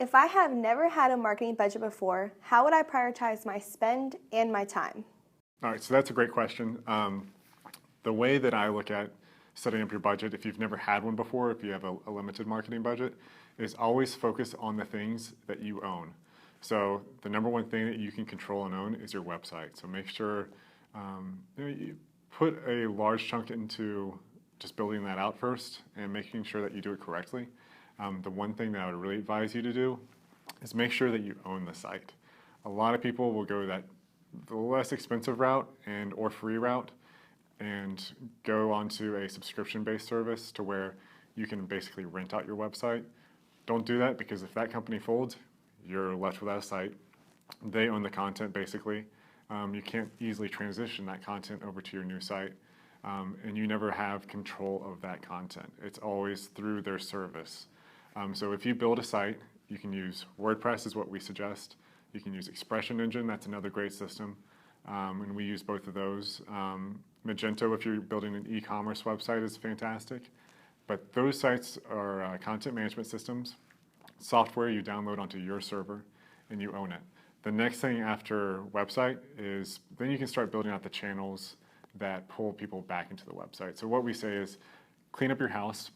If I have never had a marketing budget before, how would I prioritize my spend and my time? All right, so that's a great question. The way that I look at setting up your budget, if you've never had one before, if you have a limited marketing budget, is always focus on the things that you own. So the number one thing that you can control and own is your website. So make sure you put a large chunk into just building that out first and making sure that you do it correctly. The one thing that I would really advise you to do is make sure that you own the site. A lot of people will go the less expensive route and or free route and go onto a subscription-based service to where you can basically rent out your website. Don't do that, because if that company folds, you're left without a site. They own the content basically. You can't easily transition that content over to your new site, and you never have control of that content. It's always through their service. So if you build a site, you can use WordPress is what we suggest. You can use Expression Engine, that's another great system, and we use both of those. Magento, if you're building an e-commerce website, is fantastic. But those sites are content management systems, software you download onto your server, and you own it. The next thing after website is then you can start building out the channels that pull people back into the website. So what we say is clean up your house,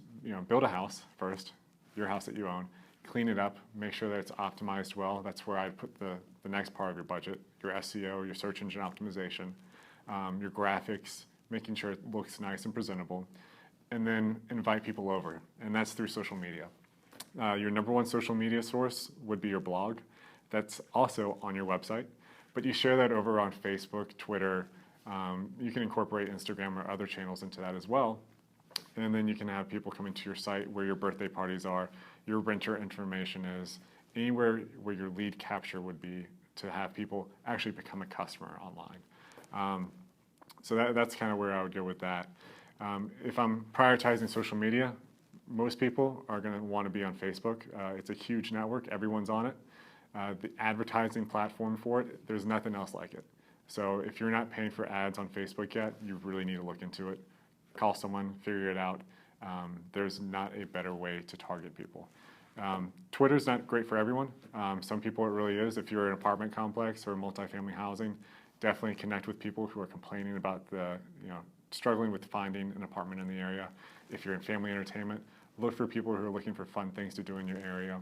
build a house first, your house that you own, clean it up, make sure that it's optimized well. That's where I'd put the next part of your budget, your SEO, your search engine optimization, your graphics, making sure it looks nice and presentable, and then invite people over, and that's through social media. Your number one social media source would be your blog. That's also on your website, but you share that over on Facebook, Twitter. You can incorporate Instagram or other channels into that as well. And then you can have people coming to your site where your birthday parties are, your renter information is, anywhere where your lead capture would be to have people actually become a customer online. So that's kind of where I would go with that. If I'm prioritizing social media, most people are going to want to be on Facebook. It's a huge network. Everyone's on it. The advertising platform for it, there's nothing else like it. So if you're not paying for ads on Facebook yet, you really need to look into it. Call someone, figure it out. There's not a better way to target people. Twitter's not great for everyone. Some people it really is. If you're an apartment complex or multifamily housing, definitely connect with people who are complaining about struggling with finding an apartment in the area. If you're in family entertainment, look for people who are looking for fun things to do in your area.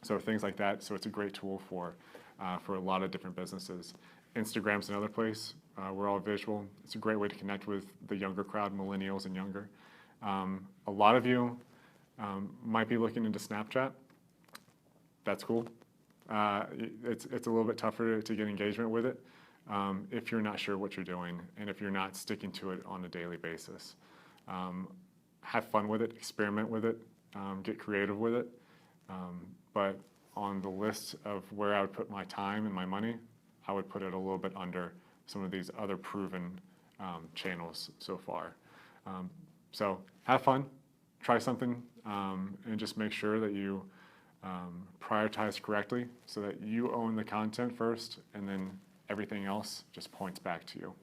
So things like that. So it's a great tool for a lot of different businesses. Instagram's another place. We're all visual. It's a great way to connect with the younger crowd, millennials and younger. A lot of you might be looking into Snapchat. That's cool. It's a little bit tougher to get engagement with it if you're not sure what you're doing and if you're not sticking to it on a daily basis. Have fun with it, experiment with it, get creative with it. But on the list of where I would put my time and my money, I would put it a little bit under some of these other proven channels so far. So have fun, try something, and just make sure that you prioritize correctly so that you own the content first, and then everything else just points back to you.